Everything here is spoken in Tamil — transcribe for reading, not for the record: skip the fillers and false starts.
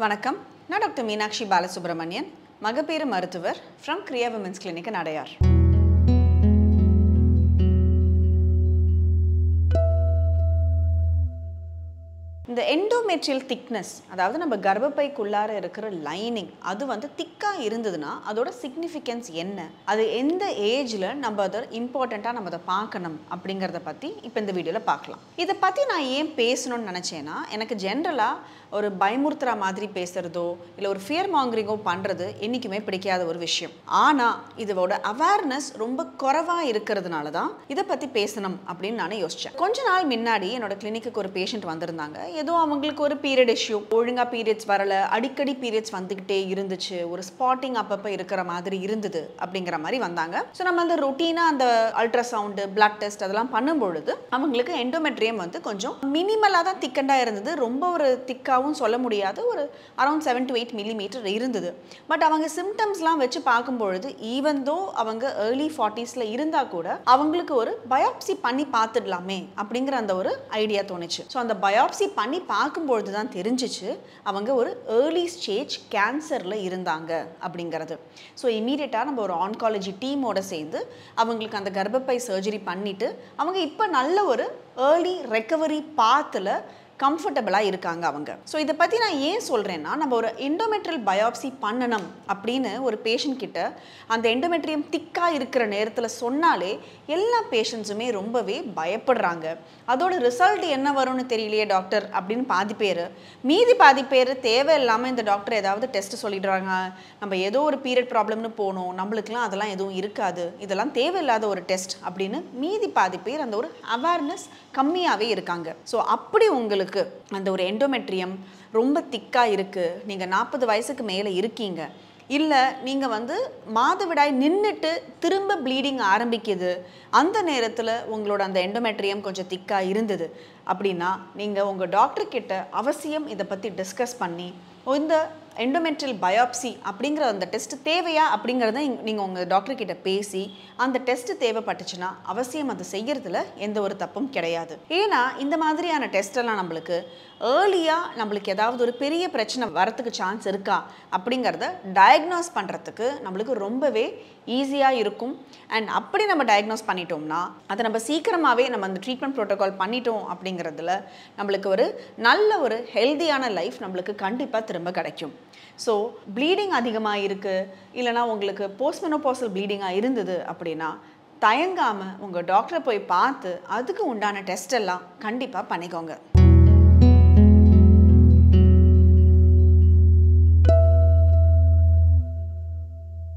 வணக்கம். நான் டாக்டர் மீனாட்சி பாலசுப்ரமணியன், மகப்பேறு மருத்துவர் from Kriya Women's Clinic in Adyar. இந்த எண்டோமெட்ரியல் திக்னஸ், அதாவது நம்ம கர்ப்பப்பைக்குள்ளார இருக்கிற லைனிங், அது வந்து திக்காக இருந்ததுன்னா அதோட சிக்னிஃபிகன்ஸ் என்ன, அது எந்த ஏஜில் நம்ம அதை இம்பார்ட்டண்ட்டாக நம்ம அதை பார்க்கணும் அப்படிங்கிறத பற்றி இப்போ இந்த வீடியோவில் பார்க்கலாம். இதை பற்றி நான் ஏன் பேசணும்னு நினச்சேன்னா, எனக்கு ஜென்ரலாக ஒரு பயமுறுத்துகிற மாதிரி பேசுகிறதோ இல்லை ஒரு ஃபியர் மாங்கரிங்கோ பண்ணுறது என்றைக்குமே பிடிக்காத ஒரு விஷயம். ஆனால் இதோட அவேர்னஸ் ரொம்ப குறைவாக இருக்கிறதுனால தான் இதை பற்றி பேசணும் அப்படின்னு நான் யோசித்தேன். கொஞ்ச நாள் முன்னாடி என்னோட கிளினிக்கு ஒரு பேஷண்ட் வந்திருந்தாங்க. ஏதோ அவங்களுக்கு ஒரு பீரியட் இஷ்யூ, ஒழுங்காக பீரியட்ஸ் வரலை, அடிக்கடி பீரியட்ஸ் வந்துக்கிட்டே இருந்துச்சு, ஒரு ஸ்பாட்டிங் அப்பப்போ இருக்கிற மாதிரி இருந்தது அப்படிங்கிற மாதிரி வந்தாங்க. ஸோ நம்ம அந்த ரொட்டீனாக அந்த அல்ட்ராசவுண்டு, பிளட் டெஸ்ட் அதெல்லாம் பண்ணும்பொழுது அவங்களுக்கு எண்டோமெட்ரியம் வந்து கொஞ்சம் மினிமலாக தான் திக்கண்டாக இருந்தது. ரொம்ப ஒரு திக்காகவும் சொல்ல முடியாது, ஒரு அரௌண்ட் 7 to 8 millimeter இருந்தது. பட் அவங்க சிம்டம்ஸ்லாம் வச்சு பார்க்கும்பொழுது ஈவன் தோ அவங்க ஏர்லி 40s இருந்தால் கூட அவங்களுக்கு ஒரு பயாப்சி பண்ணி பார்த்துடலாமே அப்படிங்கிற அந்த ஒரு ஐடியா தோணுச்சு. ஸோ அந்த பயாப்சி பண்ணி பார்க்கும்பொழுது தான் தெரிஞ்சிச்சு அவங்க ஒரு ஏர்லி ஸ்டேஜ் கேன்சரில் இருந்தாங்க அப்படிங்கிறது. ஸோ இமீடியட்டாக நம்ம ஒரு ஆன்காலஜி டீமோட சேர்ந்து அவங்களுக்கு அந்த கர்ப்பப்பை சர்ஜரி பண்ணிவிட்டு அவங்க இப்போ நல்ல ஒரு ஏர்லி ரெக்கவரி பாத்தில் கம்ஃபர்டபுளாக இருக்காங்க அவங்க. ஸோ இதை பற்றி நான் ஏன் சொல்கிறேன்னா, நம்ம ஒரு எண்டோமெட்ரியல் பயாப்சி பண்ணணும் அப்படின்னு ஒரு பேஷண்ட் கிட்ட அந்த எண்டோமெட்ரியம் திக்காக இருக்கிற நேரத்தில் சொன்னாலே எல்லா பேஷண்ட்ஸுமே ரொம்பவே பயப்படுறாங்க. அதோட ரிசல்ட் என்ன வரும்னு தெரியலையே டாக்டர் அப்படின்னு பாதி பேர், மீதி பாதி பேர் தேவையில்லாமல் இந்த டாக்டர் ஏதாவது டெஸ்ட் சொல்லிடுறாங்க, நம்ம ஏதோ ஒரு பீரியட் ப்ராப்ளம்னு போகணும், நம்மளுக்குலாம் அதெல்லாம் எதுவும் இருக்காது, இதெல்லாம் தேவையில்லாத ஒரு டெஸ்ட் அப்படின்னு மீதி பாதி பேர் அந்த ஒரு அவேர்னஸ் கம்மியாகவே இருக்காங்க. ஸோ அப்படி உங்களுக்கு அந்த ஒரு எண்டோமெட்ரியம் ரொம்ப திக்காக இருக்குது, நீங்கள் 40 வயசுக்கு மேலே இருக்கீங்க, இல்லை நீங்கள் வந்து மாதவிடாய் நின்றுட்டு திரும்ப ப்ளீடிங் ஆரம்பிக்குது, அந்த நேரத்தில் உங்களோட அந்த எண்டோமெட்ரியம் கொஞ்சம் திக்காக இருந்தது அப்படின்னா நீங்கள் உங்கள் டாக்டர்கிட்ட அவசியம் இதை பற்றி டிஸ்கஸ் பண்ணி இந்த எண்டோமெட்ரியல் பயாப்சி அப்படிங்கிற அந்த டெஸ்ட் தேவையா அப்படிங்கிறத நீங்கள் உங்கள் டாக்டர்கிட்ட பேசி அந்த டெஸ்ட் தேவைப்பட்டுச்சுன்னா அவசியம் அதை செய்கிறதுல எந்த ஒரு தப்பும் கிடையாது. ஏன்னா இந்த மாதிரியான டெஸ்டெல்லாம் நம்மளுக்கு ஏர்லியாக நம்மளுக்கு ஏதாவது ஒரு பெரிய பிரச்சனை வரத்துக்கு சான்ஸ் இருக்கா அப்படிங்கிறத டயக்னோஸ் பண்ணுறதுக்கு நம்மளுக்கு ரொம்பவே ஈஸியாக இருக்கும். அண்ட் அப்படி நம்ம டயக்னோஸ் பண்ணிட்டோம்னா அதை நம்ம சீக்கிரமாகவே நம்ம அந்த ட்ரீட்மெண்ட் ப்ரோட்டோகால் பண்ணிட்டோம் அப்படிங்கிறதுல நம்மளுக்கு ஒரு நல்ல ஒரு ஹெல்தியான லைஃப் நம்மளுக்கு கண்டிப்பாக திரும்ப கிடைக்கும். ஸோ ப்ளீடிங் அதிகமாக இருக்குது, இல்லைனா உங்களுக்கு போஸ்ட்மெனோபாசல் ப்ளீடிங்காக இருந்தது அப்படின்னா தயங்காமல் உங்கள் டாக்டரை போய் பார்த்து அதுக்கு உண்டான டெஸ்ட் எல்லாம் கண்டிப்பாக பண்ணிக்கோங்க.